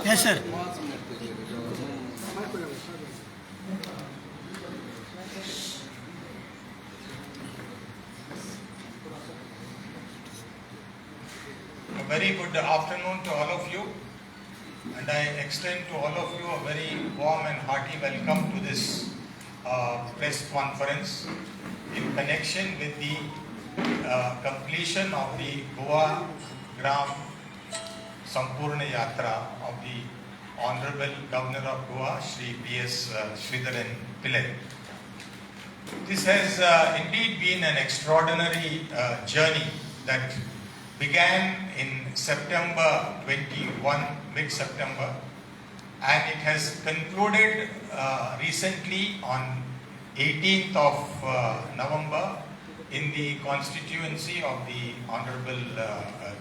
Yes, sir. A very good afternoon to all of you, and I extend to all of you a very warm and hearty welcome to this press conference in connection with the completion of the Goa Gram Sampurna Yatra of the Honorable Governor of Goa, Shri B.S. Sridharan Pillai. This has indeed been an extraordinary journey that began in September 21, mid-September, and it has concluded recently on 18th of November in the constituency of the Honorable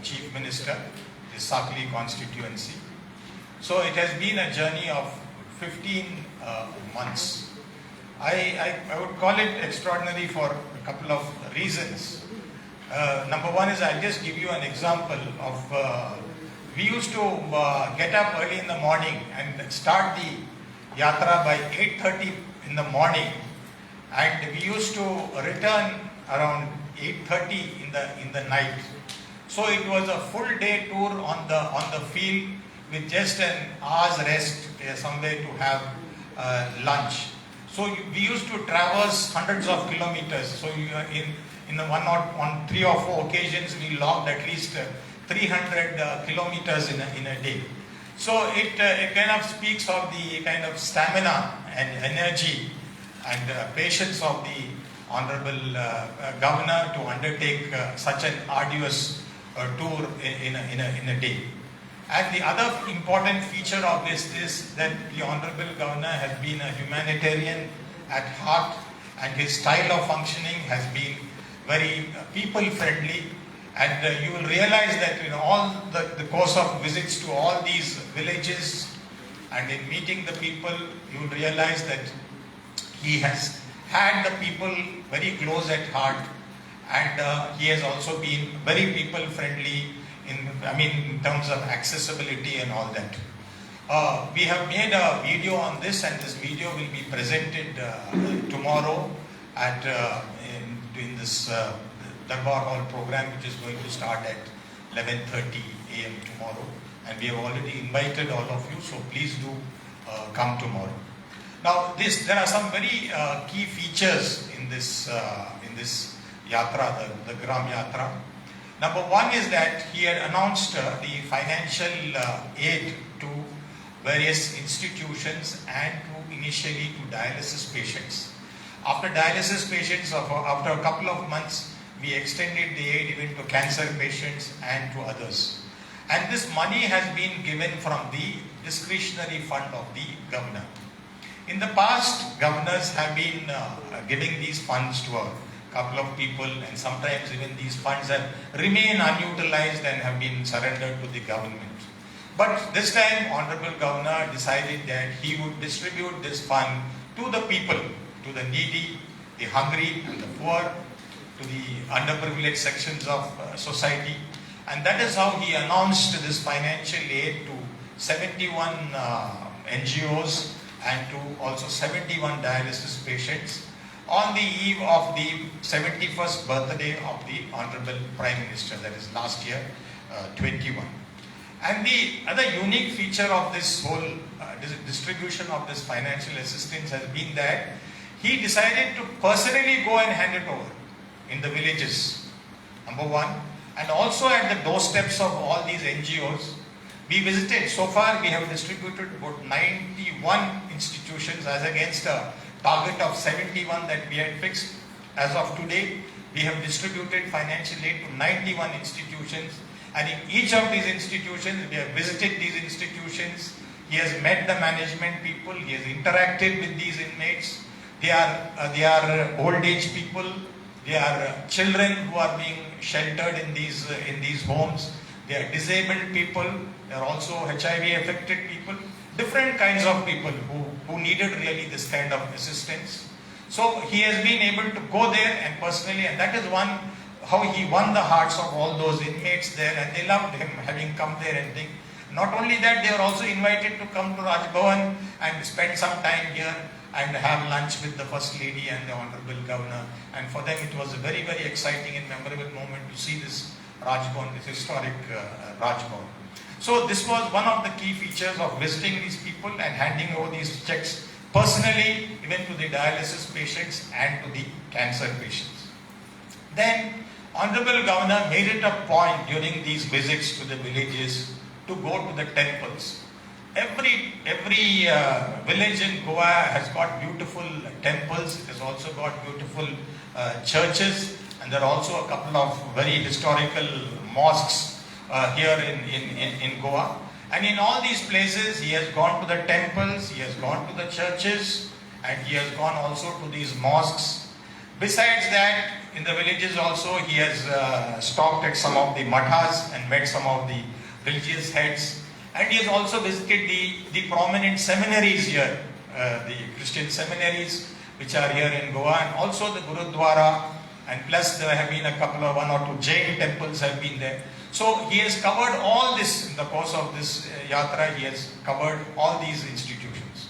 Chief Minister, the Sakli constituency. So it has been a journey of 15 months. I would call it extraordinary for a couple of reasons. Number one is, I'll just give you an example of, we used to get up early in the morning and start the yatra by 8:30 in the morning, and we used to return around 8:30 in the night. So it was a full day tour on the field with just an hour's rest somewhere to have lunch. So we used to traverse hundreds of kilometers. So on 3 or 4 occasions we logged at least 300 kilometers in a day. So it kind of speaks of the kind of stamina and energy and patience of the Honorable Governor to undertake such an arduous tour in a day. And the other important feature of this is that the Honorable Governor has been a humanitarian at heart, and his style of functioning has been very people-friendly. And you will realize that in all the course of visits to all these villages and in meeting the people, you will realize that he has had the people very close at heart, and he has also been very people-friendly in terms of accessibility and all that. We have made a video on this, and this video will be presented tomorrow at in this Darbar Hall program, which is going to start at 11:30 a.m. tomorrow. And we have already invited all of you, so please do come tomorrow. Now, there are some very key features in this yatra, the Gram Yatra. Number one is that he had announced the financial aid to various institutions and initially to dialysis patients. After dialysis patients, after a couple of months, we extended the aid even to cancer patients and to others. And this money has been given from the discretionary fund of the governor. In the past, governors have been giving these funds to a couple of people, and sometimes even these funds have remained unutilized and have been surrendered to the government. But this time, Honorable Governor decided that he would distribute this fund to the people, to the needy, the hungry and the poor, to the underprivileged sections of society. And that is how he announced this financial aid to 71 NGOs and to also 71 dialysis patients on the eve of the 71st birthday of the Honorable Prime Minister, that is last year, 21. And the other unique feature of this whole distribution of this financial assistance has been that he decided to personally go and hand it over in the villages, number one, and also at the doorsteps of all these NGOs. We visited, so far we have distributed about 91 institutions as against a target of 71 that we had fixed. As of today, we have distributed financial aid to 91 institutions, and in each of these institutions, we have visited these institutions. He has met the management people, he has interacted with these inmates. They are old age people, There are children who are being sheltered in these homes. There are disabled people. There are also HIV affected people. Different kinds of people who needed really this kind of assistance. So he has been able to go there and personally, and that is how he won the hearts of all those inmates there, and they loved him having come there and think. Not only that, they were also invited to come to Raj Bhavan and spend some time here and have lunch with the First Lady and the Honorable Governor. And for them it was a very, very exciting and memorable moment to see this Raj Bhavan, this historic Raj Bhavan. So this was one of the key features of visiting these people and handing over these checks personally, even to the dialysis patients and to the cancer patients. Then Honorable Governor made it a point during these visits to the villages to go to the temples. Every village in Goa has got beautiful temples. It has also got beautiful churches, and there are also a couple of very historical mosques here in Goa. And in all these places, he has gone to the temples, he has gone to the churches, and he has gone also to these mosques. Besides that, in the villages also, he has stopped at some of the mathas and met some of the religious heads. And he has also visited the prominent seminaries here, the Christian seminaries which are here in Goa, and also the Gurudwara, and plus there have been a couple of 1 or 2 Jain temples have been there. So he has covered all this in the course of this yatra. He has covered all these institutions,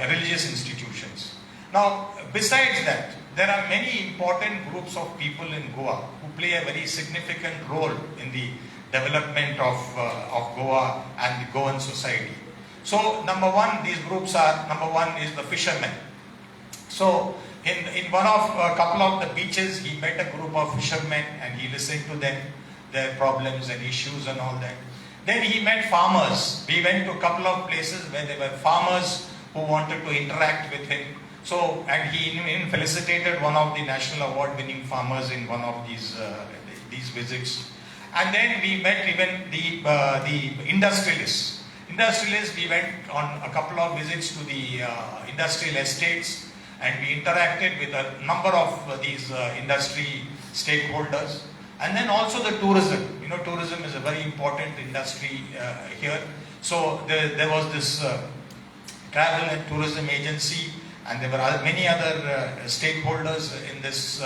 religious institutions. Now, besides that, there are many important groups of people in Goa who play a very significant role in the development of Goa and the Goan society. So number one, these groups are, number one is the fishermen. So in one of a couple of the beaches, he met a group of fishermen and he listened to them, their problems and issues and all that. Then he met farmers. We went to a couple of places where there were farmers who wanted to interact with him. So, and he even felicitated one of the national award winning farmers in one of these visits. And then we met even the industrialists. Industrialists, we went on a couple of visits to the industrial estates, and we interacted with a number of these industry stakeholders. And then also the tourism. You know, tourism is a very important industry here. So there was this travel and tourism agency, and there were many other stakeholders in this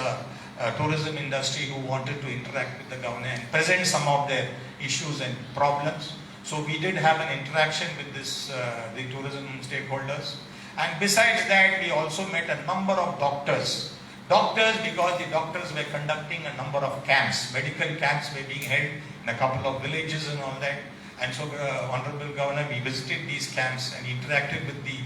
tourism industry who wanted to interact with the governor and present some of their issues and problems. So we did have an interaction with the tourism stakeholders. And besides that, we also met a number of doctors. Doctors, because the doctors were conducting a number of camps. Medical camps were being held in a couple of villages and all that. And so, Honorable Governor, we visited these camps and interacted with the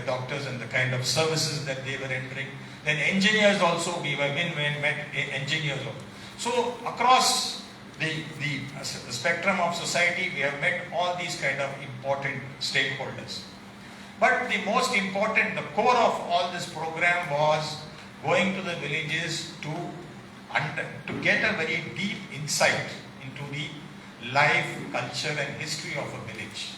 doctors and the kind of services that they were rendering. Then engineers also, we met engineers also. So across the spectrum of society, we have met all these kind of important stakeholders. But the most important, the core of all this program was going to the villages to get a very deep insight into the life, culture and history of a village.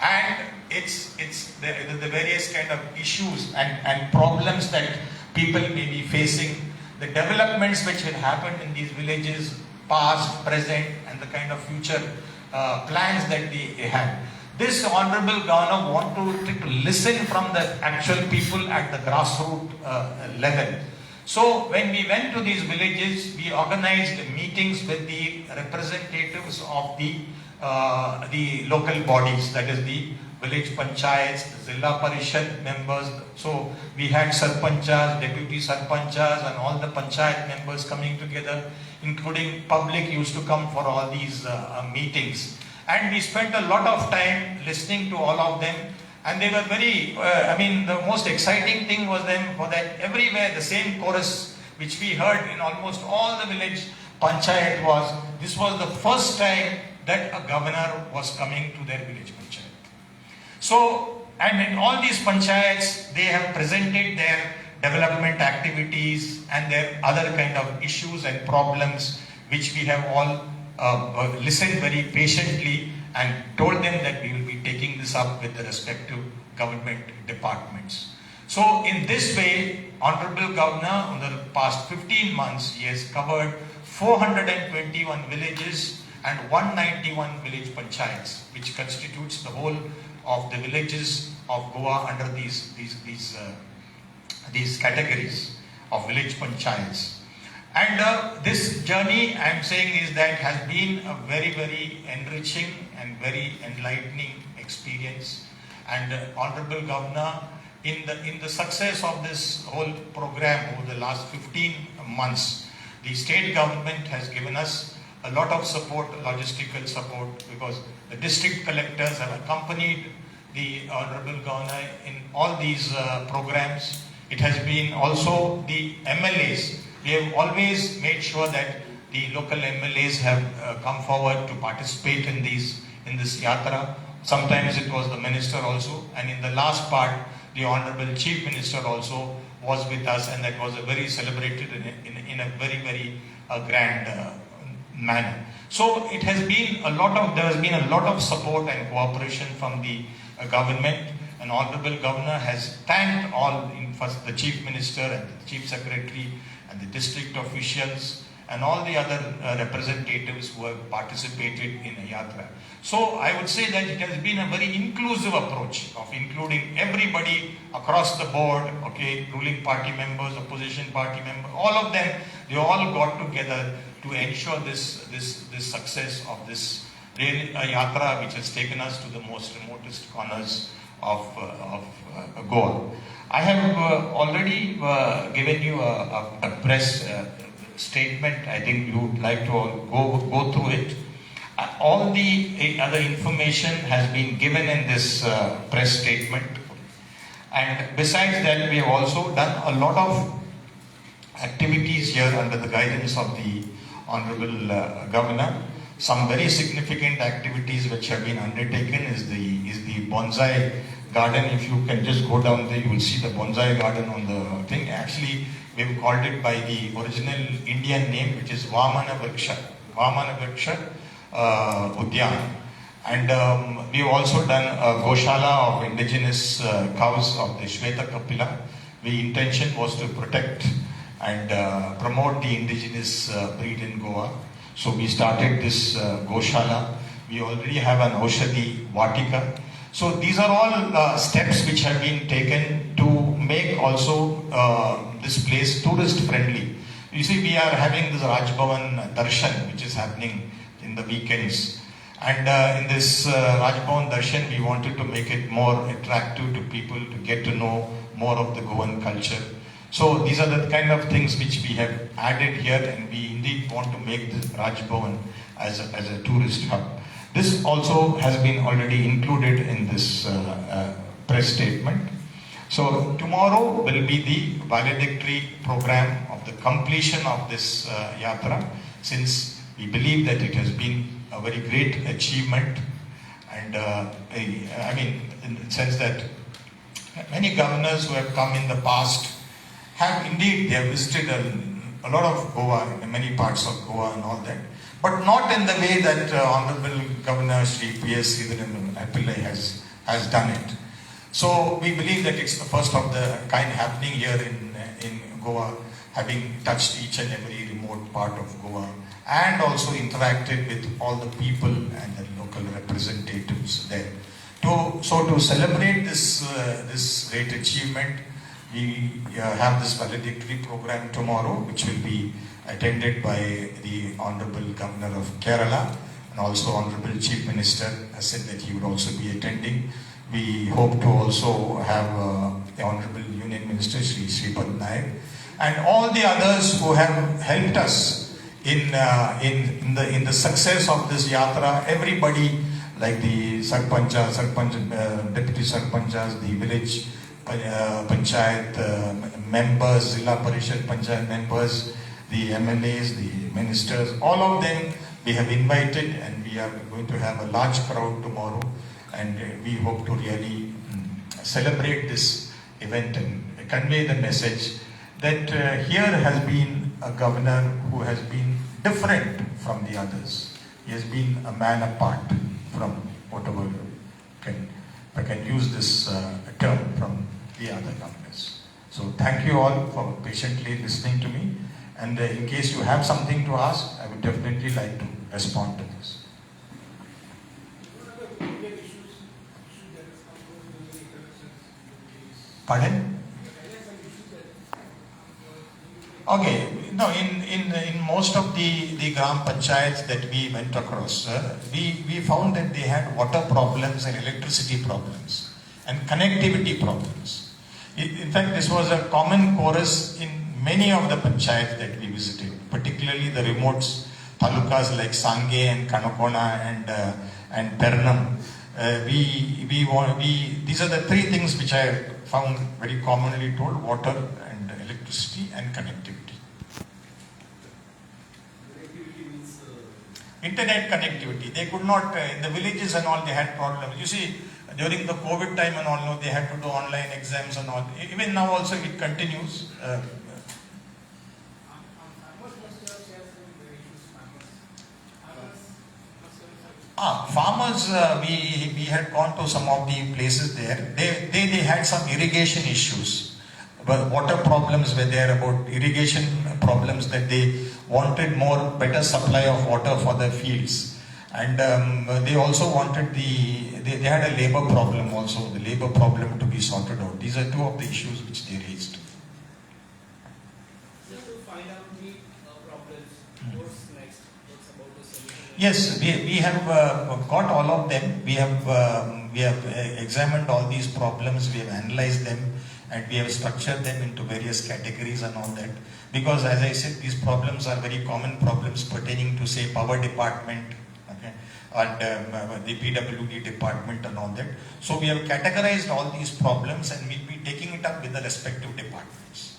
And it's the various kind of issues and problems that people may be facing, the developments which had happened in these villages, past, present, and the kind of future plans that they had. This Honorable Governor wanted to listen from the actual people at the grassroots level. So when we went to these villages, we organized meetings with the representatives of the local bodies, that is the village panchayats, the Zilla Parishad members. So we had sarpanchas, deputy sarpanchas and all the panchayat members coming together, including public used to come for all these meetings. And we spent a lot of time listening to all of them. And they were very, the most exciting thing was them for that everywhere the same chorus which we heard in almost all the village panchayat was, this was the first time that a governor was coming to their village panchayat. So, and in all these panchayats, they have presented their development activities and their other kind of issues and problems which we have all listened very patiently and told them that we will be taking this up with the respective government departments. So in this way, Honorable Governor, in the past 15 months, he has covered 421 villages and 191 village panchayats, which constitutes the whole of the villages of Goa under these categories of village panchayats. And this journey, I am saying, is that has been a very, very enriching and very enlightening experience. And Honorable Governor, in the success of this whole program over the last 15 months, the state government has given us a lot of support, logistical support, because the district collectors have accompanied the Honorable Governor in all these programs. It has been also the MLAs. We have always made sure that the local MLAs have come forward to participate in this yatra. Sometimes it was the minister also, and in the last part, the Honorable Chief Minister also was with us, and that was a very celebrated in a very, very grand manner. So it has been there has been a lot of support and cooperation from the government, and Honorable Governor has thanked first the Chief Minister and the Chief Secretary and the district officials and all the other representatives who have participated in a yatra. So I would say that it has been a very inclusive approach of including everybody across the board, okay, ruling party members, opposition party members, all of them, they all got together to ensure this success of this yatra, which has taken us to the most remotest corners of Goa. I have already given you a press statement. I think you would like to go through it. All the other information has been given in this press statement. And besides that, we have also done a lot of activities here under the guidance of the Honorable Governor. Some very significant activities which have been undertaken is the bonsai garden. If you can just go down there, you will see the bonsai garden on the thing. Actually, we've called it by the original Indian name, which is Vamana Vriksha Udyan. And we've also done a Goshala of indigenous cows of the Shweta Kapila. The intention was to protect and promote the indigenous breed in Goa. So we started this Goshala. We already have an Oshadi Vatika. So these are all steps which have been taken to make also this place tourist friendly. You see, we are having this Rajbhavan Darshan, which is happening in the weekends. And in this Rajbhavan Darshan, we wanted to make it more attractive to people to get to know more of the Goan culture. So these are the kind of things which we have added here, and we indeed want to make this Rajbhavan as a tourist hub. This also has been already included in this press statement. So tomorrow will be the valedictory program of the completion of this yatra, since we believe that it has been a very great achievement. And I mean, in the sense that many governors who have come in the past have indeed, they have visited a lot of Goa, in many parts of Goa and all that, but not in the way that Honorable Governor Shri P.S. Sridharan Pillai has done it. So we believe that it's the first of the kind happening here in Goa, having touched each and every remote part of Goa, and also interacted with all the people and the local representatives there. So to celebrate this great achievement, we have this valedictory program tomorrow, which will be attended by the Honorable Governor of Kerala, and also Honorable Chief Minister has said that he would also be attending. We hope to also have the Honorable Union Minister Shri Sripad Naik, and all the others who have helped us in the success of this yatra. Everybody, like the deputy sarpanchas, the village panchayat members, Zilla Parishad Panchayat members, the MLAs, the ministers, all of them we have invited, and we are going to have a large crowd tomorrow, and we hope to really celebrate this event and convey the message that here has been a governor who has been different from the others. He has been a man apart from whatever I can use this term from the other governors. So thank you all for patiently listening to me. And in case you have something to ask, I would definitely like to respond to this. Pardon? Okay, no, in most of the Gram Panchayats that we went across, we found that they had water problems and electricity problems and connectivity problems. In fact, this was a common chorus in many of the panchayats that we visited, particularly the remote talukas like Sange and Kanakona and Pernam. These are the three things which I found very commonly told: water and electricity and connectivity. Internet connectivity. They could not, in the villages and all, they had problems. You see, during the COVID time and all, no, they had to do online exams and all. Even now also it continues. Farmers, we had gone to some of the places there. They had some irrigation issues. But water problems were there, about irrigation problems, that they wanted better supply of water for their fields. And they also wanted they had a labor problem also, the labor problem to be sorted out. These are two of the issues which they raised. Just to find out the problems, what's next? What's about the solution? Yes, we have got all of them. We have examined all these problems. We have analyzed them, and we have structured them into various categories and all that. Because, as I said, these problems are very common problems pertaining to, say, power department, okay, and the PWD department and all that. So we have categorized all these problems, and we'll be taking it up with the respective departments.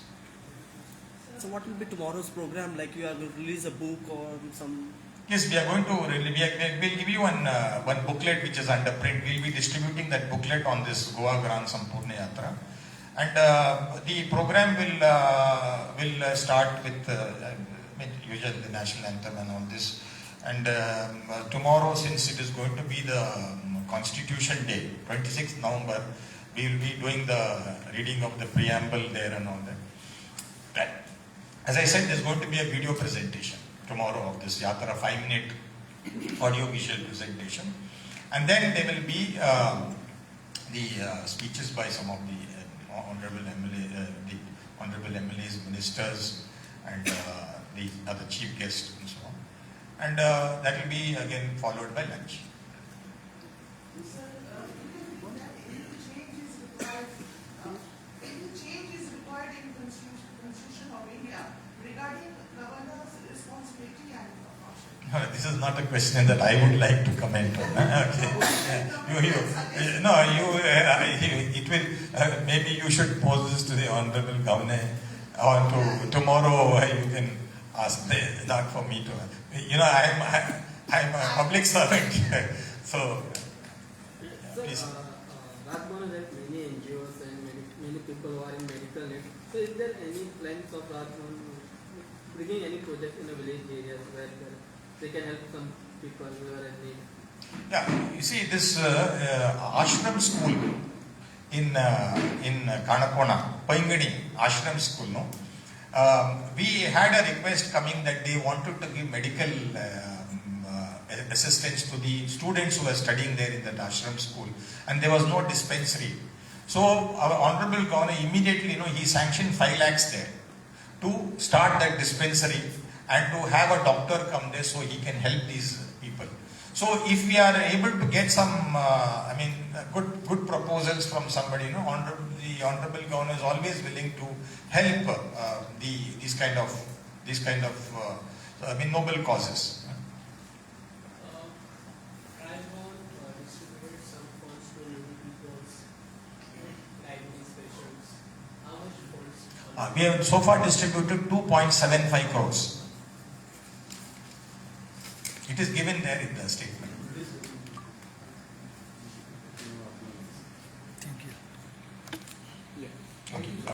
So what will be tomorrow's program? Like you are going to release a book or some? Yes, we are going to we'll give you one booklet which is under print. We'll be distributing that booklet on this Goa Gran Sampurna Yatra. And the program will start with usually the national anthem and all this. And tomorrow, since it is going to be the Constitution Day, 26th November, we will be doing the reading of the preamble there and all that. As I said, there's going to be a video presentation tomorrow of this Yatra, 5-minute audio-visual presentation. And then there will be the speeches by some of the honorable MLAs, ministers, and the other chief guests and so on. And that will be again followed by lunch. Any change is required in Constitution of India regarding governor's responsibility and caution? No, this is not a question that I would like to comment on. Okay. It will. Maybe you should pose this to the honorable governor, or to tomorrow. You can ask. Not for me to. I'm a public servant, so. Please. Vardhan has many NGOs and many people who are in medical need. So, is there any plans of Vardhan bringing any project in a village areas where they can help some people who are in need? Yeah, you see this ashram school in Kanakona, Paingadi ashram school, no? We had a request coming that they wanted to give medical assistance to the students who were studying there in that ashram school, and there was no dispensary. So our honorable governor immediately, he sanctioned 5 lakhs there to start that dispensary and to have a doctor come there so he can help these people. So if we are able to get some, good proposals from somebody, the honorable governor is always willing to help these kind of noble causes. Distribute some funds to needy peoples, diabetes patients. How much funds? We have so far distributed 2.75 crores. It is given there in the statement.